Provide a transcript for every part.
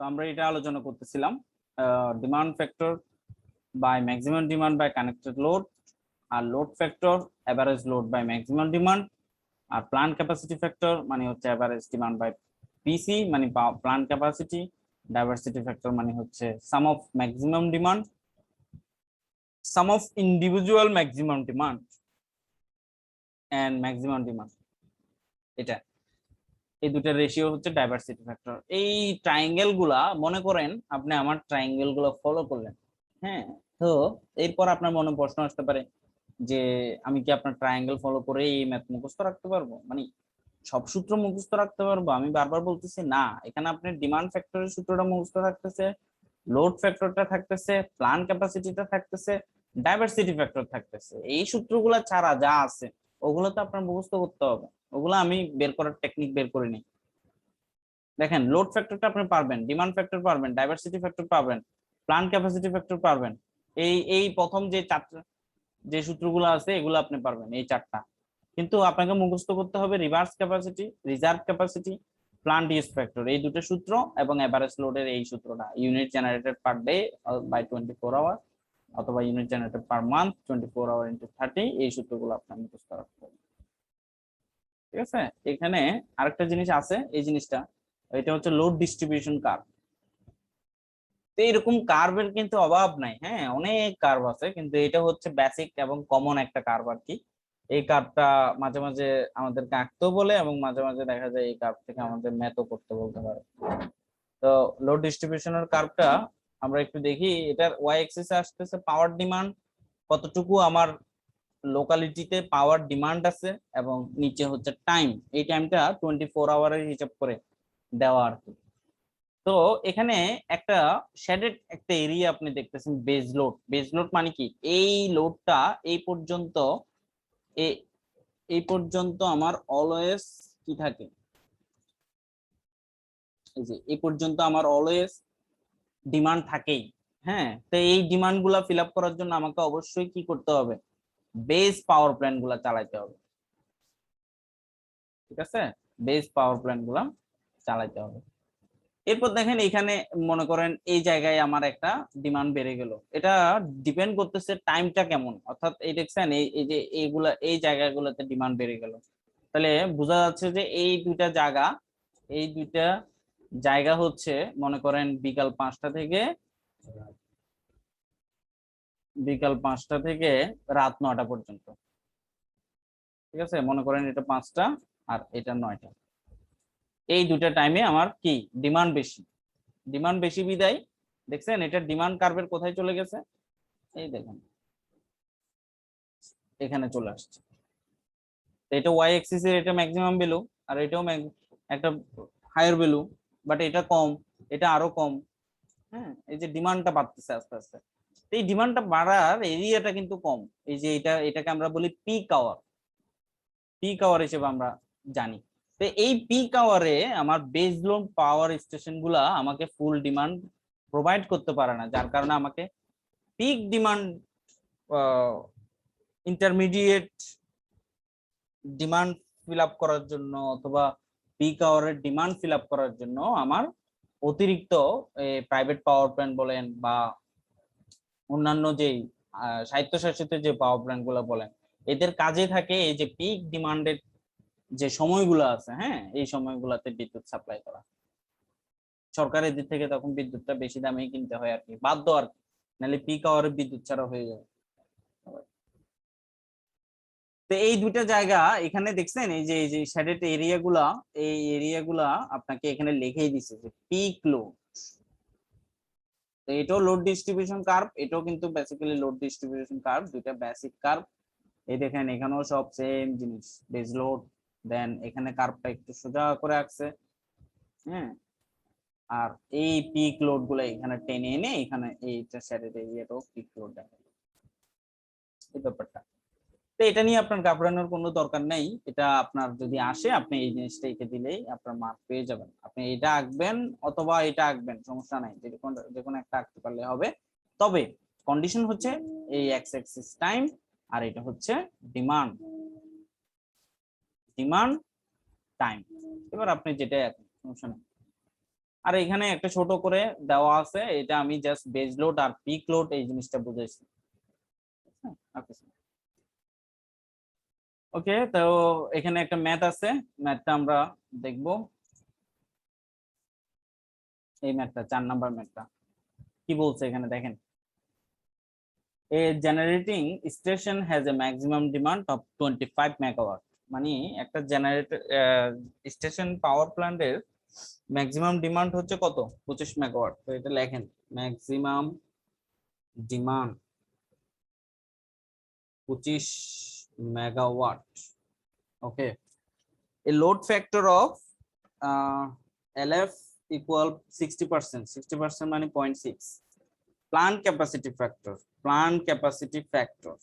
তো আমরা এটা আলোচনা করতেছিলাম demand factor by maximum demand by connected load, আর load factor average load by maximum demand, আর প্ল্যান্ট ক্যাপাসিটি ফ্যাক্টর মানে হচ্ছে এভারেজ ডিমান্ড বাই পিসি মানে প্ল্যান্ট ক্যাপাসিটি, ডাইভার্সিটি ফ্যাক্টর মানে হচ্ছে sum of maximum demand, sum of individual maximum demand and maximum demand. এটা এই দুটার রেশিও হচ্ছে ডাইভার্সিটি ফ্যাক্টর। এই ট্রায়াঙ্গেল গুলা মনে করেন আপনি আমার ট্রায়াঙ্গেল গুলো ফলো করলেন, হ্যাঁ, তো এরপর আপনার মনে প্রশ্ন আসতে পারে যে আমি কি আপনার ট্রায়াঙ্গেল ফলো করে এই ম্যাথ মুখস্থ রাখতে পারবো, মানে সব সূত্র মুখস্থ রাখতে পারবো? আমি বারবার বলতেছি না, এখানে আপনি ডিমান্ড ফ্যাক্টরের সূত্রটা মুখস্থ থাকতেছে, লোড ফ্যাক্টরটা থাকতেছে, প্ল্যান্ট ক্যাপাসিটিটা থাকতেছে, ডাইভার্সিটি ফ্যাক্টর থাকতেছে। এই সূত্রগুলা ছাড়া যা আছে ওগুলো তো আপনার মুখস্থ করতে হবে, ওগুলো আমি বের করার টেকনিক বের করে নিই। দেখেন লোড ফ্যাক্টরটা আপনি পারবেন, ডিমান্ড ফ্যাক্টর পারবেন, ডাইভার্সিটি ফ্যাক্টর পারবেন, প্ল্যান্ট ক্যাপাসিটি ফ্যাক্টর পারবেন। এই প্রথম যে চারটা যে সূত্রগুলো আছে এগুলো আপনি পারবেন, এই চারটা। কিন্তু আপনাকে মুখস্থ করতে হবে reverse capacity, reserve capacity, plant use factor, এই দুটো সূত্র, এবং এভারেজ লোডের এই সূত্রটা, unit generated per day by 24 hour অথবা unit generated per month 24 hour into 30, এই সূত্রগুলো আপনার মুখস্থ রাখতে হবে। ঠিক আছে, এখানে আরেকটা জিনিস আছে, এই জিনিসটা এটা হচ্ছে লোড ডিস্ট্রিবিউশন কার্ভ। তো এরকম কার্ভের কিন্তু অভাব নাই, হ্যাঁ, অনেক কার্ভ আছে, কিন্তু এটা হচ্ছে বেসিক এবং কমন একটা কার্ভ আর কি। এই কার্ভটা মাঝে মাঝে আমাদেরকে আঁকতেও বলে এবং মাঝে মাঝে দেখা যায় এই কার্ভ থেকে আমাদের ম্যাথও করতে বলতে পারে। তো লোড ডিস্ট্রিবিউশনের কার্ভটা আমরা একটু দেখি। এটার ওয়াই অ্যাক্সিসে আসতেছে পাওয়ার ডিমান্ড, কতটুকু আমার লোকালিটিতে পাওয়ার ডিমান্ড আছে, এবং নিচে হচ্ছে টাইম, এই টাইমটা 24 আওয়ারের হিসাব করে দেওয়া আর কি। তো এখানে একটা শেডেড একটা এরিয়া আপনি দেখতেছেন, বেজ লোড। বেজ লোড মানে কি, এই লোডটা এই পর্যন্ত আমার অলওয়েজ কি থাকে, এই যে এই পর্যন্ত আমার অলওয়েজ ডিমান্ড থাকেই। হ্যাঁ, তো এই ডিমান্ড গুলা ফিল আপ করার জন্য আমাকে অবশ্যই কি করতে হবে, বেস পাওয়ার প্ল্যান্ট গুলা চালাইতে হবে। ঠিক আছে, বেস পাওয়ার প্ল্যান্ট গুলা চালাইতে হবে। এরপর দেখেন এখানে মনে করেন এই জায়গায় আমার একটা ডিমান্ড বেড়ে গেল, এটা ডিপেন্ড করতেছে টাইমটা কেমন, অর্থাৎ এই দেখছেন এই যে এইগুলা এই জায়গাগুলোতে ডিমান্ড বেড়ে গেল, তাহলে বোঝা যাচ্ছে যে এই দুইটা জায়গা হচ্ছে মনে করেন বিকাল 5টা থেকে রাত 9টা পর্যন্ত। ঠিক আছে, মনে করেন এটা 5টা আর এটা 9টা, এই দুইটা টাইমে আমার কি ডিমান্ড বেশি বিদায় দেখছেন এটা ডিমান্ড কার্ভের কোথায় চলে গেছে, এই দেখেন এখানে চলে আসছে। এটা ওয়াই অ্যাক্সিস এর এটা ম্যাক্সিমাম ভ্যালু, আর এটাও একটা হায়ার ভ্যালু, বাট এটা কম, এটা আরো কম। হ্যাঁ, এই যে ডিমান্ডটা বাড়তেছে আস্তে আস্তে, এই ডিমান্ডটা বাড়ার এরিয়াটা কিন্তু কম। এই যে এটাকে আমরা বলি পিক আওয়ার হিসেবে আমরা জানি। তো এই পিক আওয়ারে আমার বেজ লোড পাওয়ার স্টেশন গুলা আমাকে ফুল ডিমান্ড প্রোভাইড করতে পারে না, যার কারণে আমাকে peak demand intermediate demand fill up করার জন্য অথবা পিক আওয়ারের ডিমান্ড ফিল আপ করার জন্য আমার অতিরিক্ত প্রাইভেট পাওয়ার প্ল্যান্ট বলেন বা অন্যান্য যেই স্বায়ত্তশাসিত যে পাওয়ার প্ল্যান্ট গুলো বলেন, এদের কাজে থাকে এই যে পিক ডিমান্ডের যে সময়গুলো আছে, হ্যাঁ, এই সময়গুলোতে বিদ্যুৎ সাপ্লাই করা। সরকারের দিক থেকে তখন বিদ্যুৎটা বেশি দামে কিনতে হয় আর কি, বাধ্য আর কি, নাহলে পিক আওয়ারে বিদ্যুৎ ছাড়া হয়ে যাবে। তো এই দুইটা জায়গা এখানে দেখছেন, এই যে শেডেড এরিয়াগুলা, এই এরিয়াগুলা আপনাকে এখানে লিখেই দিছে যে পিক লোড। তো এটাও লোড ডিস্ট্রিবিউশন কার্ভ, এটাও কিন্তু বেসিক্যালি লোড ডিস্ট্রিবিউশন কার্ভ, দুইটা বেসিক কার্ভ। এই দেখেন এখানেও সব সেম জিনিস, বেজ লোড, দেন এখানে কার্ভটা একটু সোজা করে আসছে, হ্যাঁ, আর এই পিক লোড গুলো এখানে টেনে এনে এখানে এইটা শেডেড এরিয়াটাও পিক লোড দেখা, এই ব্যাপারটা। তো এটা নিয়ে আপনার ঘাবড়ানোর কোনো দরকার নেই, এটা আপনার যদি আসে আপনি এই জিনিসটা এঁকে দিলেই আপনার মার্ক পেয়ে যাবেন। আপনি এটা আঁকবেন অথবা এটা আঁকবেন, সমস্যা নাই, যে কোনো একটা আঁকতে পারলে হবে। তবে কন্ডিশন হচ্ছে এই এক্স অ্যাক্সিস টাইম আর এটা হচ্ছে ডিমান্ড টাইম। এবার আপনি যেটাই আঁকেন সমস্যা নেই। আর এখানে একটা ছোট করে দেওয়া আছে, এটা আমি জাস্ট বেজ লোড আর পিক লোড এই জিনিসটা বুঝাইছি। ওকে, তো এখানে একটা ম্যাথ আছে, ম্যাথটা আমরা দেখব। এই ম্যাথটা 4 নাম্বার ম্যাথটা কি বলছে এখানে দেখেন। A generating station has a maximum demand of 25 megawatt, মানে একটা জেনারেটর স্টেশন পাওয়ার প্ল্যান্টের ম্যাক্সিমাম ডিমান্ড হচ্ছে কত, 25 মেগাওয়াট। তো এটা লেখেন maximum demand 25 megawatt. Okay, a load factor of LF equal 60%, 60% মানে 0.6. Plant capacity factor, plant capacity factor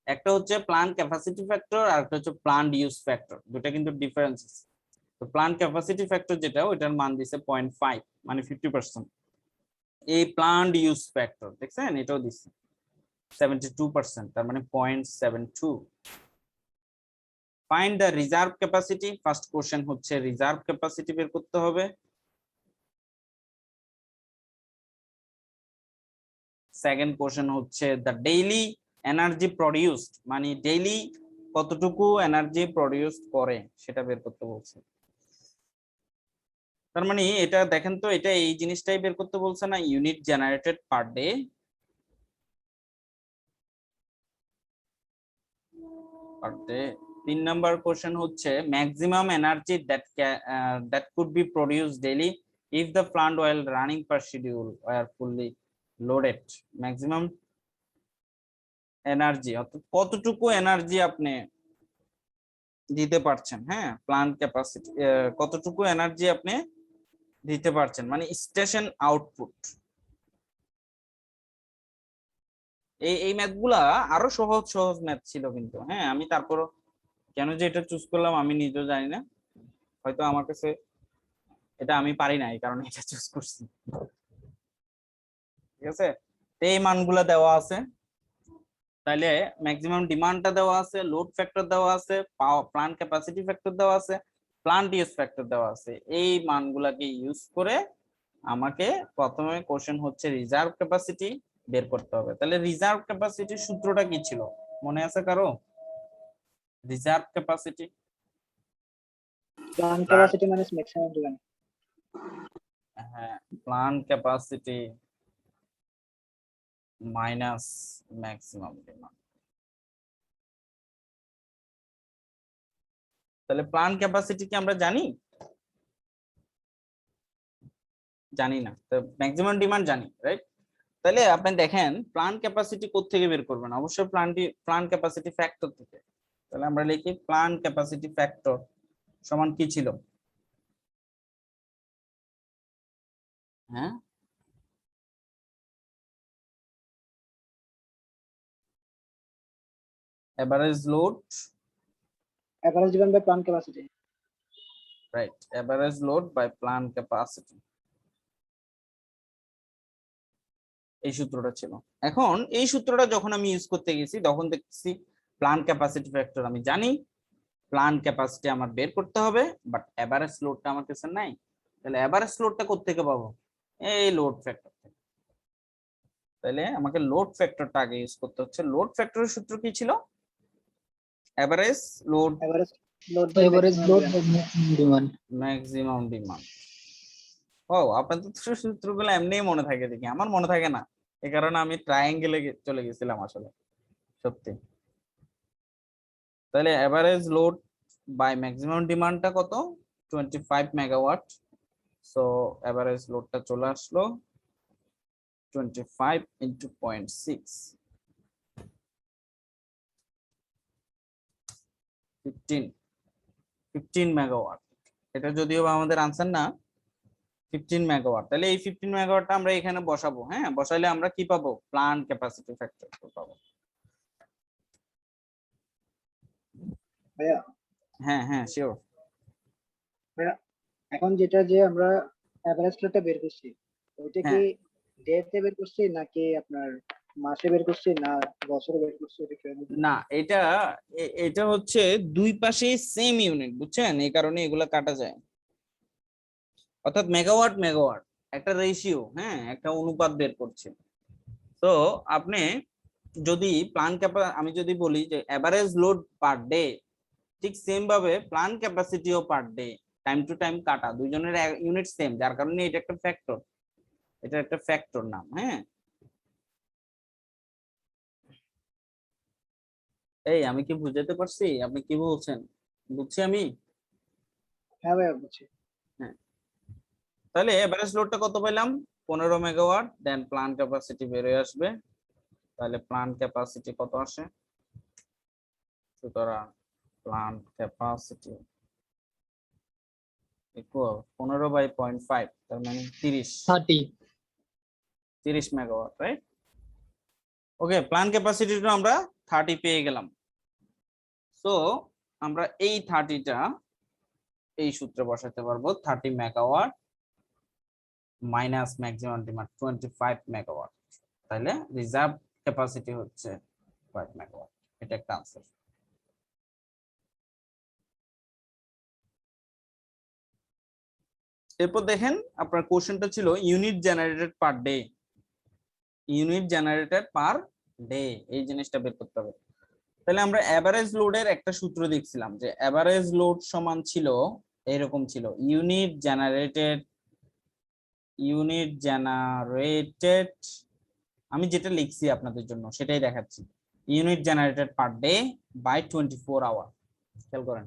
একটা হচ্ছে প্লান্ট ক্যাপাসিটি ফ্যাক্টর আর একটা হচ্ছে প্লান্ট ইউজ ফ্যাক্টর, দুটো কিন্তু ডিফারেন্স আছে। তো প্লান্ট ক্যাপাসিটি ফ্যাক্টর যেটা, ওইটার মান দিছে 0.5 মানে 50%। এই প্লান্ট ইউজ ফ্যাক্টর দেখছেন এটাও দিছে 72%, তার মানে 0.72। Find the reserve capacity, first question হচ্ছে রিজার্ভ ক্যাপাসিটি বের করতে হবে। সেকেন্ড কোশ্চেন হচ্ছে দ্য ডেইলি এনার্জি প্রডিউসড, মানে ডেইলি কতটুকু এনার্জি প্রডিউস করে সেটা বের করতে বলছে। তার মানে এটা দেখেন তো, এটা এই জিনিসটাই বের করতে বলছে না, unit generated per day. Per day. 3 number question হচ্ছে maximum energy that could be produced daily if the plant while running per schedule were fully loaded. Maximum energy অর্থাৎ কতটুকু এনার্জি আপনি দিতে পারছেন, হ্যাঁ প্লান্ট ক্যাপাসিটি কতটুকু এনার্জি আপনি দিতে পারছেন, মানে স্টেশন আউটপুট। এই ম্যাথ গুলা আরো সহজ সহজ ম্যাথ ছিল কিন্তু, হ্যাঁ আমি তারপরও কেন যে এটা চুজ করলাম আমি নিজেও জানি না, হয়তো আমার কাছে এটা আমি পারি না এই কারণে এটা চুজ করছি। ঠিক আছে, এই মানগুলা দেওয়া আছে, তাইলে ম্যাক্সিমাম ডিমান্ডটা দেওয়া আছে, লোড ফ্যাক্টর দেওয়া আছে, প্লান্ট ক্যাপাসিটি ফ্যাক্টর দেওয়া আছে, প্লান্ট ইউজ ফ্যাক্টর দেওয়া আছে। এই মানগুলাকে ইউজ করে আমাকে প্রথমে কোশ্চেন হচ্ছে রিজার্ভ ক্যাপাসিটি বের করতে হবে। তাহলে রিজার্ভ ক্যাপাসিটির সূত্রটা কি ছিল মনে আছে কারো? Reserve capacity, plant capacity minus maximum demand. হ্যাঁ plant capacity minus maximum demand. তাহলে প্লান্ট ক্যাপাসিটি কি আমরা জানি? জানি না। তো ম্যাক্সিমাম ডিমান্ড জানি, রাইট? তাহলে আপনি দেখেন প্লান্ট ক্যাপাসিটি কোত্থেকে বের করবেন, অবশ্যই প্লান্ট ক্যাপাসিটি ফ্যাক্টর থেকে। তাহলে আমরা লিখি প্লান্ট ক্যাপাসিটি ফ্যাক্টর সমান কি ছিল, হ্যাঁ average load, average demand by plant capacity, right, average load by plant capacity, এই সূত্রটা ছিল। এখন এই সূত্রটা যখন আমি ইউজ করতে গেছি তখন দেখছি প্লান্ট ক্যাপাসিটি ফ্যাক্টর আমি জানি, প্লান্ট ক্যাপাসিটি আমার বের করতে হবে, বাট এভারেজ লোডটা আমার কাছে নাই। তাহলে এভারেজ লোডটা কোত্থেকে পাবো? এই লোড ফ্যাক্টর থেকে। তাহলে আমাকে লোড ফ্যাক্টরটা আগে ইউজ করতে হচ্ছে। লোড ফ্যাক্টরের সূত্র কি ছিল? Average load, average load demand. Maximum demand. ও আপনাদের তো সূত্রগুলো এমনিই মনে থাকে দেখি, আমার মনে থাকে না, এই কারণে আমি ট্রায়াঙ্গেলে চলে গেছিলাম আসলে, সত্যি। তাহলে এভারেজ লোড বাই ম্যাক্সিমাম ডিমান্ডটা কত? 25 মেগাওয়াট। সো এভারেজ লোডটা চলে আসলো 25 into 0.6, 15 মেগাওয়াট। এটা যদিও আমাদের আনসার না, 15 মেগাওয়াট। তাহলে এই 15 মেগাওয়াটটা আমরা এখানে বসাবো, হ্যাঁ বসাইলে আমরা কি পাবো? প্লান্ট ক্যাপাসিটি ফ্যাক্টর পাবো। ভাইয়া, হ্যাঁ হ্যাঁ শিওর। ভাইয়া এখন যেটা যে আমরা এভারেজ লোডটা বের করছি, ওইটা কি হ্যাঁ ডেতে বের করছি নাকি আপনার মাসে বের করছি না বছরে বের করছি? না, এটা হচ্ছে দুই পাশেই সেম ইউনিট, বুঝছেন, এই কারণে এগুলা কাটা যায়। অর্থাৎ মেগাওয়াট মেগাওয়াট একটা রেশিও, হ্যাঁ, একটা অনুপাত বের করছে। তো আপনি যদি আমি যদি বলি যে এভারেজ লোড পার ডে, ঠিক সেম ভাবে প্ল্যান ক্যাপাসিটিও per day, time to time কাটা, দুইজনের ইউনিট সেম, যার কারণে এটা একটা ফ্যাক্টর, এটা একটা ফ্যাক্টর নাম। হ্যাঁ, এই আমি কি বুঝাতে পারছি? আপনি কি বলছেন? বুঝছি আমি? হ্যাঁ ভাইয়া বুঝছি। হ্যাঁ, তাহলে এভারেজ লোডটা কত পেলাম? 15 মেগাওয়াট। দেন প্ল্যান ক্যাপাসিটি বের হয়ে আসবে। তাহলে প্ল্যান ক্যাপাসিটি কত আসে? সুতরাং প্ল্যান ক্যাপাসিটি ইকুয়াল 15/0.5, তার মানে 30 মেগাওয়াট, রাইট? ওকে, প্ল্যান ক্যাপাসিটিটা আমরা 30 পেয়ে গেলাম। সো আমরা এই 30টা এই সূত্রে বসাতে পারবো। 30 megawatt minus maximum demand 25 megawatt, তাহলে রিজার্ভ ক্যাপাসিটি হচ্ছে 5 মেগাওয়াট। এটা একটা আনসার। এরপর দেখেন আপনার কোশ্চেনটা ছিল unit generated per day, unit generated per day, এই জিনিসটা বের করতে হবে। তাহলে আমরা এভারেজ লোডের একটা সূত্র দেখছিলাম যে এভারেজ লোড সমান ছিল এরকম ছিল, ইউনিট জেনারেটেড, আমি যেটা লিখছি আপনাদের জন্য সেটাই দেখাচ্ছি, unit generated per day by 24 hour. খেয়াল করেন,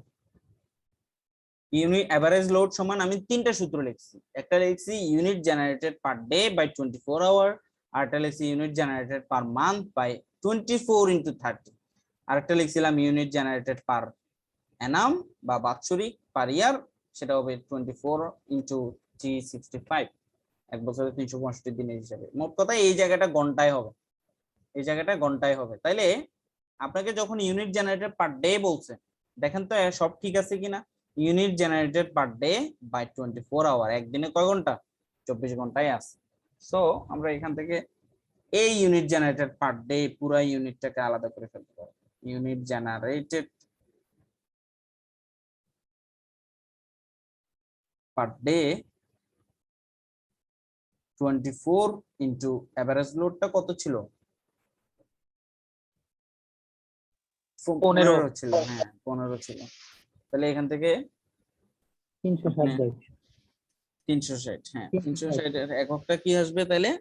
ইউনিট এভারেজ লোড সমান আমি তিনটা সূত্র লিখছি, একটা লিখছি unit generated per day by 24 hour, আরেকটা লিখছি unit generated per month by 24 into 30, আরেকটা লিখছিলাম ইউনিট জেনারেটেড পার অ্যানাম বা বাৎসরিক পার ইয়ার, সেটা হবে 24 ইন্টু 365, এক বছরে 365 দিনের হিসাবে। মোট কথা এই জায়গাটা ঘন্টায় হবে, এই জায়গাটা ঘন্টায় হবে। তাইলে আপনাকে যখন ইউনিট জেনারেটেড পার ডে বলছে, দেখেন তো সব ঠিক আছে কিনা। Unit generated per day by 24 hour, একদিনে কয় ঘন্টা? 24 ঘন্টায় আছে। সো আমরা এখান থেকে এই ইউনিট জেনারেটেড পার ডে পুরো ইউনিটটাকে আলাদা করে ফেলতে পারবো। Unit generated per day 24 into average লোডটা কত ছিল? 15 ছিল। হ্যাঁ 15 ছিল। তাহলে এখান থেকে 360। 360, হ্যাঁ 360 এর এককটা কি আসবে তাহলে?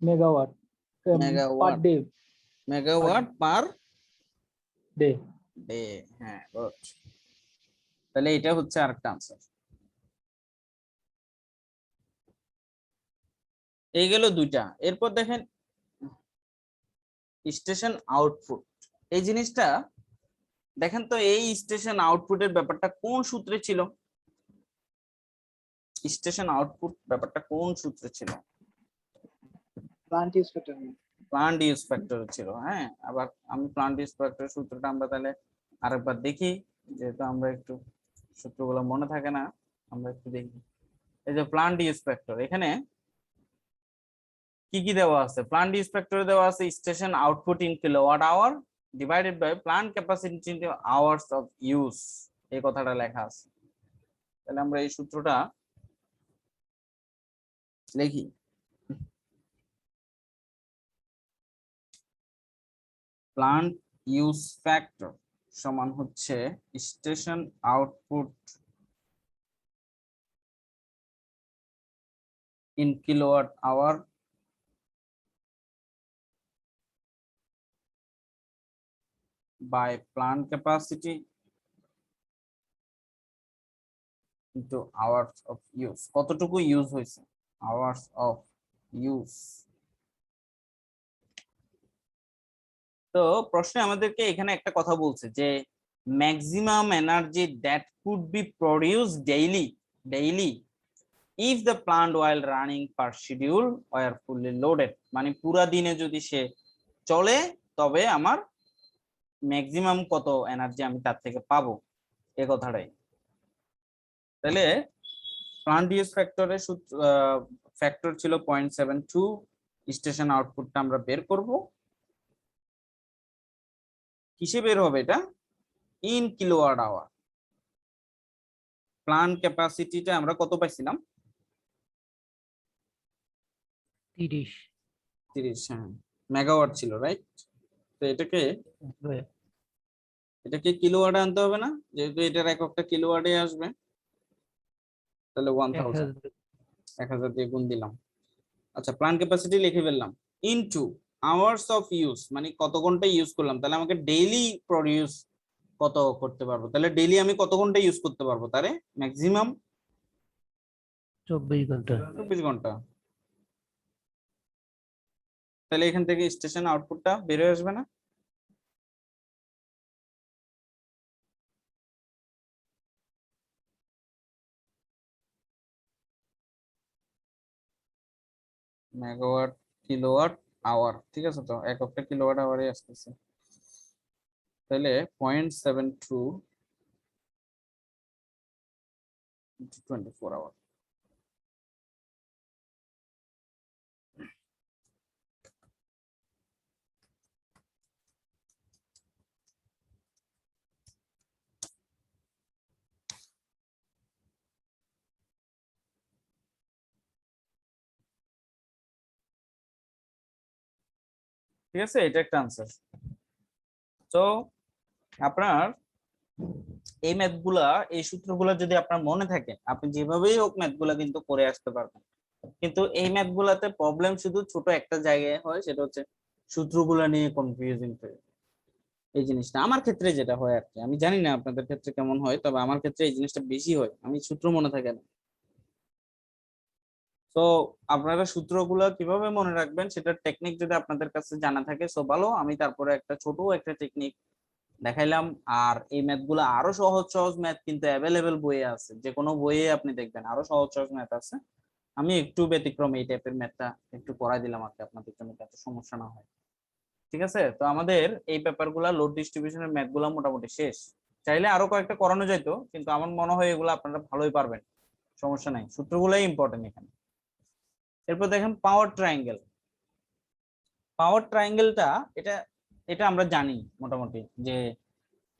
Megawatt per megawatt, day. Megawatt per day. Day, হ্যাঁ গুড। তাহলে এটা হচ্ছে আরেকটা আনসার। এই গেল দুইটা। এরপর দেখেন স্টেশন আউটপুট, এই জিনিসটা দেখেন তো, এই স্টেশন আউটপুটের ব্যাপারটা কোন সূত্রে ছিল? স্টেশন আউটপুট ব্যাপারটা কোন সূত্রে ছিল? Plant use factor. Plant use factor ছিল। হ্যাঁ, আবার আমি প্লান্ট ইউজ ফ্যাক্টর সূত্রটা আমরা তাহলে আরেকবার দেখি, যেহেতু আমরা একটু সূত্রগুলো মনে থাকে না, আমরা একটু দেখি। এই যে প্লান্ট ইউজ ফ্যাক্টর, এখানে কি কি দেওয়া আছে? প্লান্ট ইউজ ফ্যাক্টরে দেওয়া আছে station output in kilowatt hour divided by plant capacity in hours of use, এই কথাটা লেখা আছে। তাহলে আমরা এই সূত্রটা লিখি। প্লান্ট ইউজ ফ্যাক্টর সমান হচ্ছে station output in kilowatt hour by plant capacity into hours of use, কতটুকু ইউজ হয়েছে, hours of use। তো প্রশ্নে আমাদেরকে এখানে একটা কথা বলছে যে maximum energy that could be produce daily if the plant while running per schedule were fully loaded, মানে পুরা দিনে যদি সে চলে তবে আমার ম্যাক্সিমাম কত এনার্জি আমি তার থেকে পাবো, এই কথাটাই। তাহলে প্লান্ট ইউজ ফ্যাক্টরের ফ্যাক্টর ছিল 0.72, স্টেশন আউটপুটটা আমরা বের করব। কিসে বের হবে এটা? In kilowatt hour. প্লান্ট ক্যাপাসিটিটা আমরা কত পাইছিলাম? 30। 30, হ্যাঁ, মেগাওয়াট ছিল, রাইট? তো এটাকে কিলোওয়াটে আনতে হবে না, যেহেতু এটার এককটা কিলোওয়াটে আসবে, তাহলে 1000 1000 দিয়ে গুণ দিলাম। আচ্ছা, প্লান্ট ক্যাপাসিটি লিখে ফেললাম ইনটু আওয়ার্স অফ ইউজ, মানে কত ঘন্টা ইউজ করলাম, তাহলে আমাকে ডেইলি প্রডিউস কত করতে পারবো, তাহলে ডেইলি আমি কত ঘন্টা ইউজ করতে পারবো, তারে ম্যাক্সিমাম 24 ঘন্টা। 24 ঘন্টা। তাহলে এখান থেকে স্টেশন আউটপুটটা বের হয়ে আসবে না? মেগাওয়াট কিলোওয়াট আওয়ার, ঠিক আছে, তো এককটা কিলোওয়াট আওয়ারে আসতেছে, তাহলে 0.72 24 আওয়ার। ঠিক আছে, এটা একটা আনসার। তো আপনার এই ম্যাথগুলা, এই সূত্রগুলা যদি আপনার মনে থাকে, আপনি যেভাবেই হোক ম্যাথগুলা কিন্তু করে আসতে পারবেন। কিন্তু এই ম্যাথগুলাতে প্রবলেম শুধু ছোট একটা জায়গায় হয়, সেটা হচ্ছে সূত্রগুলা নিয়ে কনফিউজিং হয়ে। এই জিনিসটা আমার ক্ষেত্রে যেটা হয় আর কি, আমি জানি না আপনাদের ক্ষেত্রে কেমন হয়, তবে আমার ক্ষেত্রে এই জিনিসটা বেশি হয়, আমি সূত্র মনে থাকে না। তো আপনারা সূত্রগুলো কিভাবে মনে রাখবেন সেটার টেকনিক যদি আপনাদের কাছে জানা থাকে সো ভালো, আমি তারপরে একটা টেকনিক দেখাইলাম। আর এই ম্যাথগুলো আরো সহজ সহজ ম্যাথ কিন্তু অ্যাভেলেবেল বইয়ে আছে, যে কোনো বইয়ে আপনি দেখবেন আরো সহজ সহজ ম্যাথ আছে। আমি একটু ব্যতিক্রম, এই টাইপের ম্যাথটা একটু করাই দিলাম আর কি, আপনাদের জন্য যাতে সমস্যা না হয়। ঠিক আছে, তো আমাদের এই পেপারগুলো লোড ডিস্ট্রিবিউশনের ম্যাথগুলো মোটামুটি শেষ। চাইলে আরো কয়েকটা করানো যেত, কিন্তু আমার মনে হয় এগুলো আপনারা ভালোই পারবেন, সমস্যা নাই, সূত্রগুলোই ইম্পর্টেন্ট এখানে। এরপর দেখেন পাওয়ার ট্রায়াঙ্গেল। পাওয়ার ট্রায়াঙ্গেলটা এটা এটা আমরা জানি মোটামুটি যে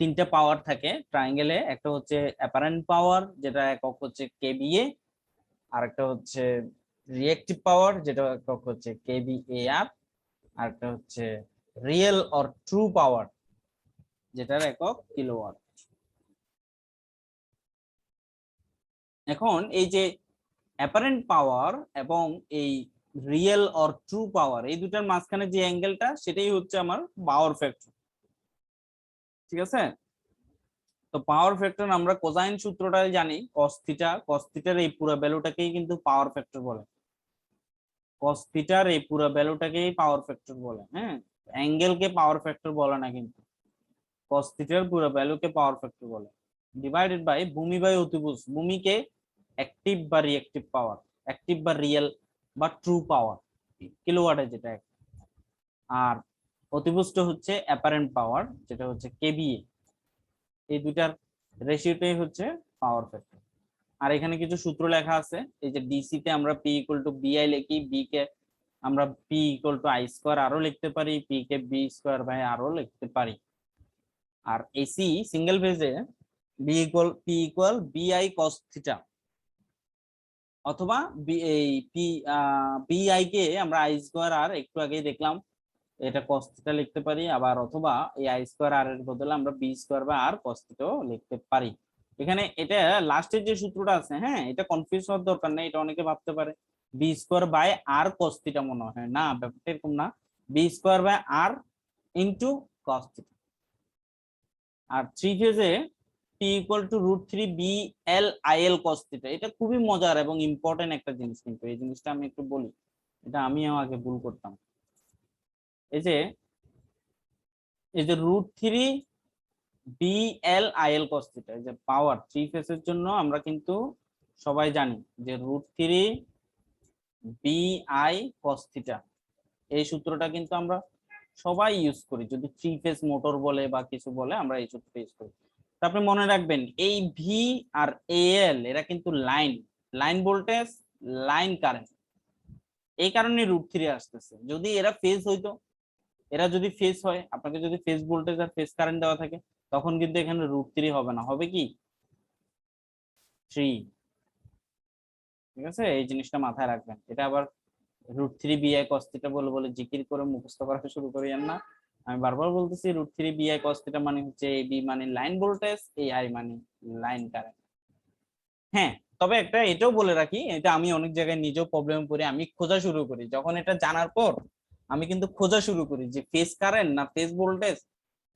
তিনটা পাওয়ার থাকে ট্রায়াঙ্গেলে, একটা হচ্ছে অ্যাপারেন্ট পাওয়ার, যেটা একক হচ্ছে কেভিএ, আর একটা হচ্ছে রিয়েক্টিভ পাওয়ার, যেটা একক হচ্ছে কেভিএআর, আর একটা হচ্ছে রিয়েল অর ট্রু পাওয়ার, যেটার একক কিলোওয়াট। এখন এই যে অ্যাপারেন্ট পাওয়ার এবং এই রিয়েল অর ট্রু পাওয়ার, এই দুটার মাঝখানে যে অ্যাঙ্গেলটা, সেটাই হচ্ছে আমার পাওয়ার ফ্যাক্টর। ঠিক আছে, তো পাওয়ার ফ্যাক্টর আমরা কোসাইন সূত্রটাই জানি, cos থিটা, cos থিটার এই পুরো ভ্যালুটাকেই কিন্তু পাওয়ার ফ্যাক্টর বলে, cos থিটার এই পুরো ভ্যালুটাকেই পাওয়ার ফ্যাক্টর বলে। হ্যাঁ, অ্যাঙ্গেলকে পাওয়ার ফ্যাক্টর বলে না কিন্তু, cos থিটার পুরো ভ্যালুকে পাওয়ার ফ্যাক্টর বলে। ডিভাইডেড বাই ভূমি বাই অতিভুজ, ভূমিকে অ্যাক্টিভ বা রিঅ্যাক্টিভ পাওয়ার, অ্যাক্টিভ বা রিয়েল বা ট্রু পাওয়ার কিলোওয়াটে যেটা, আর অতিভুজটা হচ্ছে অ্যাপারেন্ট পাওয়ার, যেটা হচ্ছে কেভিএ। এই দুইটার রেশিওটাই হচ্ছে পাওয়ার ফ্যাক্টর। আর এখানে কিছু সূত্র লেখা আছে, এই যে ডিসি তে আমরা পি ইকুয়াল টু বিআই লিখি, বি কে আমরা P equal to I square আরো লিখতে পারি, পি কে বি স্কোয়ার বাই আরো লিখতে পারি। আর এসি সিঙ্গেল ফেজে P equal VI cos theta, অথবা এই পি বিআই কে আমরা আই স্কোয়ার আর একটু আগেই দেখলাম এটা cos থিটা লিখতে পারি, আবার অথবা এই আই স্কোয়ার আর এর বদলে আমরা বি স্কোয়ার বা আর cos থিটাও লিখতে পারি। এখানে এটা লাস্টের যে সূত্রটা আছে, হ্যাঁ, এটা কনফিউজ হওয়ার দরকার নেই, এটা অনেকে ভাবতে পারে V square by R cos theta মনে হয়, না, ব্যাপারটা এরকম না, V square by R into cos theta. আর থ্রি ফেজে P equal to √3 V L I L cos theta, এটা খুবই মজার এবং ইম্পর্টেন্ট একটা জিনিস, কিন্তু এই জিনিসটা আমি একটু বলি, এটা আমিও আগে ভুল করতাম। এই যে √3 বিএল আইএল cos থিটা, এই যে পাওয়ার থ্রি ফেজের জন্য আমরা কিন্তু সবাই জানি যে √3 বিআই cos থিটা, এই সূত্রটা কিন্তু আমরা সবাই ইউজ করি, যদি থ্রি ফেজ মোটর বলে বা কিছু বলে আমরা এই সূত্রটা ইউজ করি। তারপরে মনে রাখবেন এই ভি আর এল এরা কিন্তু line, line voltage, line current, এই কারণে √3 আসতেছে। যদি এরা ফেজ হইতো, এরা যদি ফেজ হয়, আপনাকে যদি ফেজ ভোল্টেজ আর ফেজ কারেন্ট দেওয়া থাকে, তখন কিন্তু এখানে √3 হবে না, হবে কি 3। ঠিক আছে, এই জিনিসটা মাথায় রাখবেন। এটা আবার √3 BI cos θ বলে বলে জিকির করে মুখস্থ করা শুরু করিয়েন না। আমি বারবার বলতেছি √3 BI cos θ মানে হচ্ছে AB মানে লাইন ভোল্টেজ, AI মানে লাইন কারেন্ট। হ্যাঁ, তবে একটা এটাও বলে রাখি, এটা আমি অনেক জায়গায় নিজেও প্রবলেম করি, আমি খোঁজা শুরু করি। যখন এটা জানার পর আমি কিন্তু খোঁজা শুরু করি যে ফেজ কারেন্ট না ফেজ ভোল্টেজ,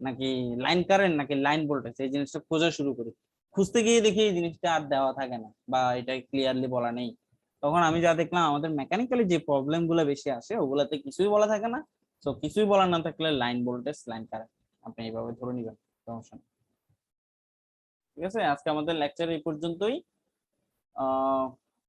নাকি লাইন কারেন্ট নাকি লাইন ভোল্টেজ, এই জিনিসটা খোঁজা শুরু করি। খুঁজতে গিয়ে দেখি এই জিনিসটা আর দেওয়া থাকে না বা এটা ক্লিয়ারলি বলা নেই। তখন আমি যা দেখলাম আমাদের মেকানিক্যালি যে প্রবলেম গুলো বেশি আসে ওগুলাতে কিছুই বলা থাকে না। তো কিছুই বলা না থাকলে লাইন ভোল্টেজ লাইন কারেন্ট আপনি এইভাবে ধরে নিবেন, সমস্যা নেই। ঠিক আছে, আজকে আমাদের লেকচার এই পর্যন্তই।